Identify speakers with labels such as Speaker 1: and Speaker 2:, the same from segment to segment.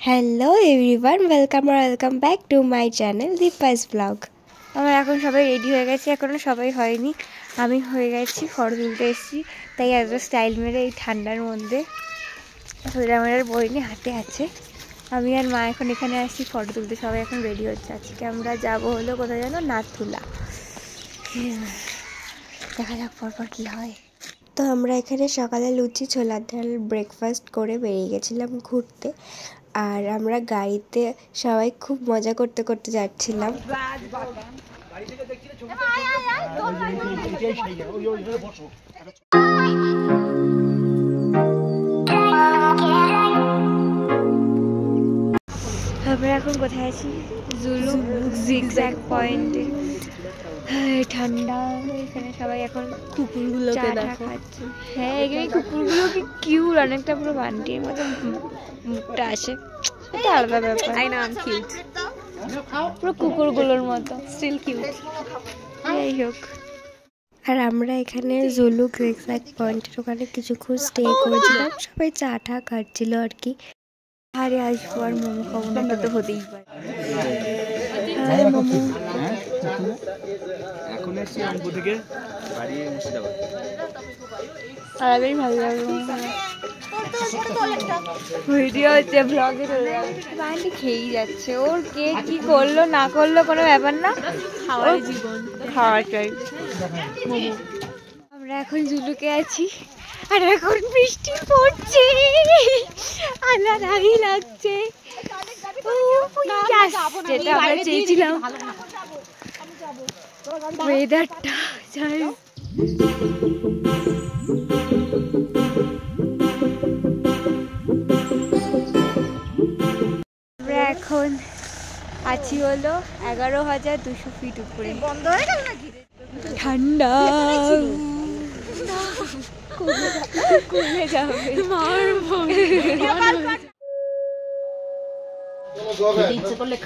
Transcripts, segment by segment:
Speaker 1: Hello everyone, welcome back to my channel Deepa's blog. আমরা এখন সবাই রেডি হয়ে গেছি, এখনও সবাই হয়নি। আমি হয়ে গেছি, ফটো তুলতে এসেছি, তাই এত স্টাইল মেরে এই ঠান্ডার মধ্যে সোজা আমার বই নিয়ে হাতে আছে। আমি আর মা এখন এখানে আসছি ফটো তুলতে, সবাই এখন রেডি হচ্ছে। আজকে আমরা যাবো হলো কোথায় যেন, নাথুলা। দেখা যাক পরপর কী হয়। তো আমরা এখানে সকালে লুচি ছোলার ডাল ব্রেকফাস্ট করে বেরিয়ে গেছিলাম ঘুরতে। আর আমরা গাড়িতে সবাই খুব মজা করতে করতে যাচ্ছিলাম। আমরা এখন কোথায় আছি? জুলু জিগজ্যাগ পয়েন্টে। ঠান্ডা, এখানে সবাই এখন কুকুরগুলোকে খাচ্ছে। হ্যাঁ, এখানে কুকুরগুলো কি কিউট, অনেকটা পুরো বান্টির মতো মুখটা আসে, এটা আলাদা ব্যাপার। আই নাম কিউট, পুরো কুকুরগুলোর মতো, স্টিল কিউট। যাই হোক, আর আমরা এখানে জুলু জিগজ্যাগ পয়েন্টের ওখানে কিছুক্ষণ স্টে করেছিলাম, সবাই চা টা খাচ্ছিল আর কি। আরে আসবো আর মোমো খাবো না, তো হতেই পারে। মোমো এখন এসছি রংপুর থেকে, বাড়ি মুর্শিদাবাদ। ভালো লাগলো, ভিডিও হচ্ছে, ব্লগে চলে যাবে। বান্টি খেয়েই যাচ্ছে, ওর কে কি করলো না করলো কোনো ব্যাপার না, খাওয়ার জীবন, খাওয়া চাই মোমো। আমরা এখন জুলুকে আছি, আর এখন বৃষ্টি পড়ছে, আলাদাই লাগছে। যেটা আমরা চেয়েছিলাম ওয়েদারটা। আমরা এখন আছি হলো 11,200 ফিট উপরে। বন্ধ হয়ে গেল নাকি? ঠান্ডা কমে যাবে, ইচ্ছে করলে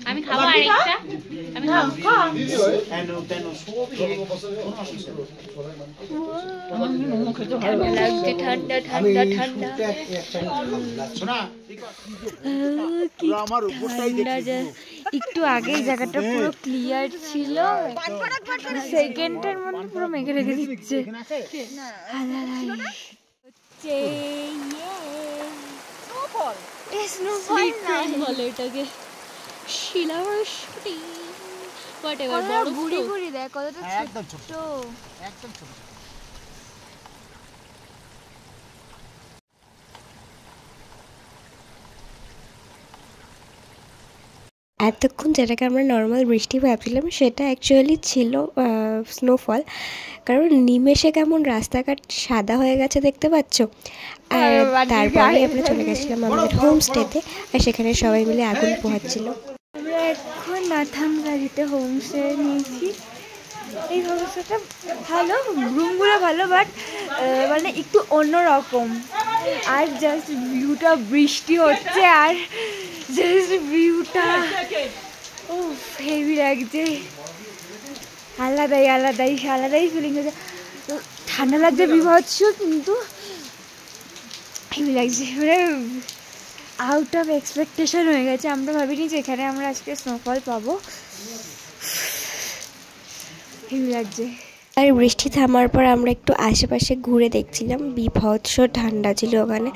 Speaker 1: আমি খাবো আরেকটা, আমি লাগছে ঠান্ডা ঠান্ডা ঠান্ডা ঠান্ডা। একটু আগে জায়গাটা পুরো ক্লিয়ার ছিল, সেকেন্ডের মধ্যে পুরো মেঘে রেখে দিচ্ছে। এটাকে শিলাবৃষ্টি, বুড়ি বুড়ি দেখ কতটা ছোট, একদম ছোট। এতক্ষণ যেটাকে আমরা নর্মাল বৃষ্টি ভাবছিলাম, সেটা অ্যাকচুয়ালি ছিল স্নোফল। কারণ নিমেষে কেমন রাস্তাঘাট সাদা হয়ে গেছে দেখতে পাচ্ছ। আর তারপরে আমরা চলে গেছিলাম আমাদের হোমস্টেতে, আর সেখানে সবাই মিলে আগুন পোহাচ্ছিল। আমরা এখন নাথাম গাড়িতে হোমস্টে নিয়েছি। এই হোমস্টেটা ভালো, রুমগুলো ভালো, বাট মানে একটু অন্যরকম। আর জাস্ট ভিউটা, বৃষ্টি হচ্ছে আর জাস্ট ভিউটা ও হেভি লাগছে, আলাদাই ফিলিং হচ্ছে। ঠান্ডা লাগছে বিভৎস, কিন্তু হেভি লাগছে, মানে আউট অফ এক্সপেকটেশন হয়ে গেছে। আমরা ভাবিনি যে এখানে আমরা আজকে স্নোফল পাবো, হেভি লাগছে। আর বৃষ্টি থামার পর আমরা একটু আশেপাশে ঘুরে দেখছিলাম, বিভৎস ঠান্ডা ছিল ওখানে।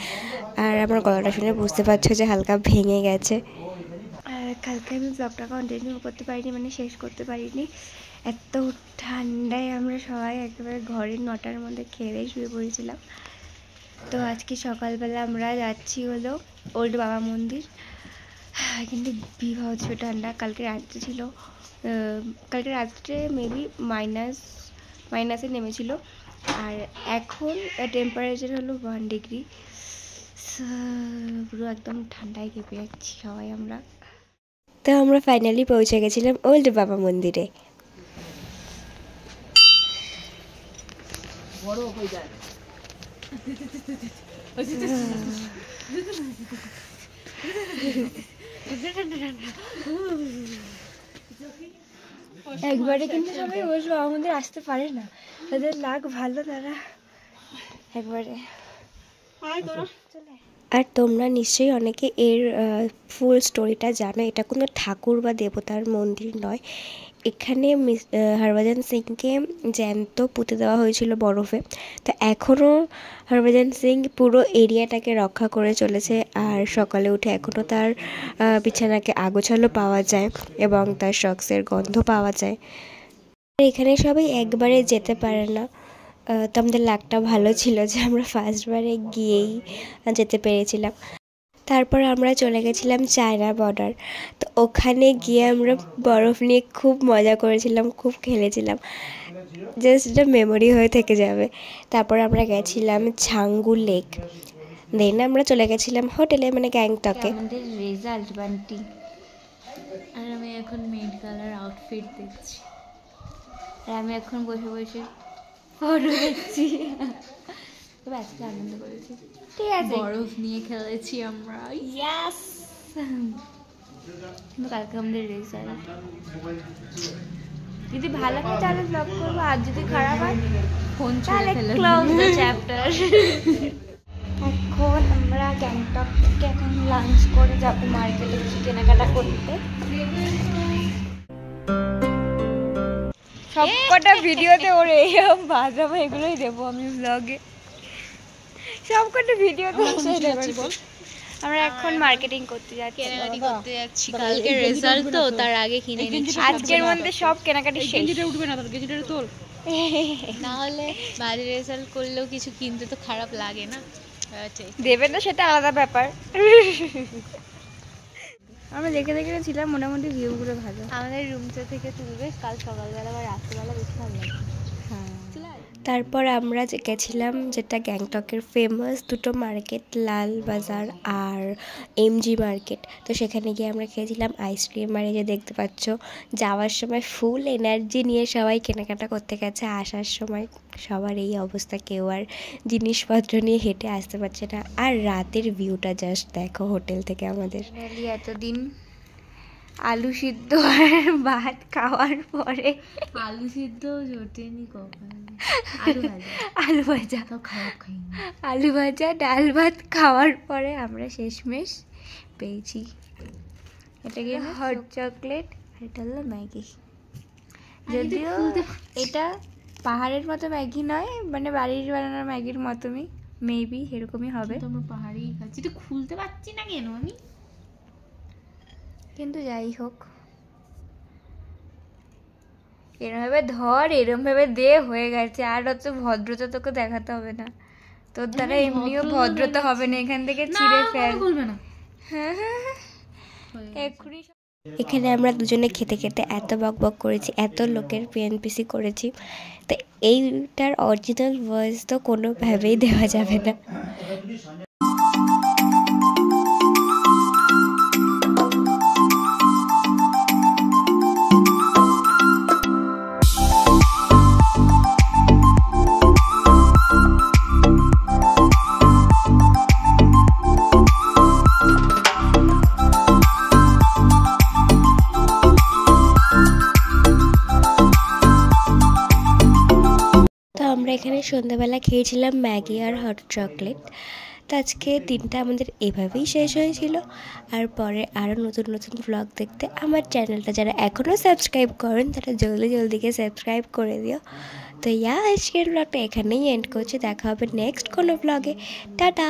Speaker 1: আর আমার গলাটা শুনে বুঝতে পারছো যে হালকা ভেঙে গেছে। আর কালকে আমি ব্লগটা কন্টিনিউ করতে পারিনি, মানে শেষ করতে পারিনি, এত ঠান্ডায় আমরা সবাই একেবারে ঘরের 9টার মধ্যে খেয়ে শুয়ে পড়েছিলাম। তো আজকে সকালবেলা আমরা যাচ্ছি হলো ওল্ড বাবা মন্দির, কিন্তু বিভৎস ঠান্ডা। কালকে রাত্রে ছিল, কালকে রাত্রে মেবি মাইনাসে নেমেছিল, আর এখন টেম্পারেচার হলো 1 ডিগ্রি। পুরো একদম ঠান্ডায় কেঁপে যাচ্ছি সবাই আমরা। তো আমরা ফাইনালি পৌঁছে গেছিলাম ওল্ড বাবা মন্দিরে। একবারে কিন্তু সবাই ওল্ড বাবা মন্দির আসতে পারে না, তাদের লাক ভালো, তারা একবারে। আর তোমরা নিশ্চয়ই অনেকে এর ফুল স্টোরিটা জানো। এটা কোনো ঠাকুর বা দেবতার মন্দির নয়। এখানে হরভজন সিংকে জ্যান্ত পুঁতে দেওয়া হয়েছিল বরফে। তো এখনও হরভজন সিং পুরো এরিয়াটাকে রক্ষা করে চলেছে। আর সকালে উঠে এখনও তার বিছানাকে আগোছালো পাওয়া যায় এবং তার শক্সের গন্ধ পাওয়া যায়। এখানে সবাই একবারে যেতে পারে না। তো আমাদের লাকটা ভালো ছিল যে আমরা ফার্স্টবারে গিয়েই যেতে পেরেছিলাম। তারপর আমরা চলে গেছিলাম চায়না বর্ডার। তো ওখানে গিয়ে আমরা বরফ নিয়ে খুব মজা করেছিলাম, খুব খেলেছিলাম। জাস্ট এটা মেমোরি হয়ে থেকে যাবে। তারপর আমরা গেছিলাম ছাঙ্গু লেক। দেন আমরা চলে গেছিলাম হোটেলে, মানে গ্যাংটকে।
Speaker 2: আমাদের রেজাল্ট বান্টি। আর আমি এখন মেড কালার আউটফিট দেখছি। আর আমি এখন বসে বসে ফটো দেখছি। তবে আজকে আনন্দ করেছি, ঠিক আছে। বরফ নিয়ে খেলেছি আমরা, ইয়াস। কিন্তু কালকে আমাদের রেজাল্ট। যদি ভালো হয় তাহলে ব্লগ করবো, আর যদি খারাপ হয় ফোন তাহলে ক্লোজ দ্য চ্যাপ্টার। এখন আমরা গ্যাংটক থেকে এখন লাঞ্চ করে যাবো মার্কেটে কিছু কেনাকাটা করতে।
Speaker 1: সব কটা ভিডিওতে ওর এইরকম বাজাবো, এগুলোই দেবো আমি ব্লগে। সব কটা ভিডিওতে আমরা এখন মার্কেটিং করতে যাচ্ছি,
Speaker 2: কেনাকাটি করতে যাচ্ছি। কালকে রেজাল্ট তো, তার আগে কিনে নিচ্ছি।
Speaker 1: আজকের মধ্যে সব কেনাকাটি শেষ।
Speaker 2: উঠবে না, তোর গেঞ্জিটা তোল। না হলে বাজে রেজাল্ট করলেও কিছু কিনতে তো খারাপ লাগে না।
Speaker 1: দেবে না সেটা আলাদা ব্যাপার। আমরা দেখে দেখে ছিলাম, মোটামুটি ভিউগুলো ভালো।
Speaker 2: আমাদের রুমটা থেকে তুলবে কাল সকালবেলা বা রাত্রিবেলা, বেশি ভালো লাগবে।
Speaker 1: তারপর আমরা গেছিলাম যেটা গ্যাংটকের ফেমাস দুটো মার্কেট, লাল বাজার আর এমজি মার্কেট। তো সেখানে গিয়ে আমরা খেয়েছিলাম আইসক্রিম। আর এই যে দেখতে পাচ্ছ, যাওয়ার সময় ফুল এনার্জি নিয়ে সবাই কেনাকাটা করতে গেছে, আসার সময় সবার এই অবস্থা, কেউ আর জিনিসপত্র নিয়ে হেঁটে আসতে পারছে না। আর রাতের ভিউটা জাস্ট দেখো হোটেল থেকে আমাদের।
Speaker 2: এতদিন
Speaker 1: আলু সিদ্ধ আর ভাত খাওয়ার পরে,
Speaker 2: আলু সিদ্ধ জোটেনি কখনো।
Speaker 1: আলু ভাজা
Speaker 2: তো খারাপ খাইনি।
Speaker 1: আলু ভাজা ডাল ভাত খাওয়ার পরে আমরা শেষমেশ পেয়েছি এটা কি হট চকলেট, এটা হলো ম্যাগি। যদিও এটা পাহাড়ের মতো ম্যাগি নয়, মানে বাড়ির বানানো ম্যাগির মতনই, মেবি এরকমই হবে।
Speaker 2: আমরা পাহাড়েই খাচ্ছি, তো খুলতে পারছি না কেন আমি?
Speaker 1: কিন্তু যাই হোক, এরমভাবে ধর, এরমভাবে দে, হয়ে গেছে। আর অত ভদ্রতা তোকে দেখাতে হবে না, তোর দ্বারা এমনিও ভদ্রতা হবে না। এখান থেকে ছিঁড়ে ফেল। হ্যাঁ হ্যাঁ হ্যাঁ, এক্ষুনি। এখানে আমরা দুজনে খেতে খেতে এত বক বক করেছি, এত লোকের পিএনপিসি করেছি, তো এইটার অরিজিনাল ভয়েস তো কোনোভাবেই দেওয়া যাবে না। আমরা এখানে সন্ধ্যাবেলা খেয়েছিলাম ম্যাগি আর হট চকলেট। তো আজকে দিনটা আমাদের এভাবেই শেষ হয়েছিল। আর পরে আরও নতুন নতুন ভ্লগ দেখতে আমার চ্যানেলটা যারা এখনও সাবস্ক্রাইব করেন তারা জলদি জলদিকে সাবস্ক্রাইব করে দিও। তো আজকের ভ্লগটা এখানেই এন্ড করছি, দেখা হবে নেক্সট কোনো ভ্লগে। টাটা।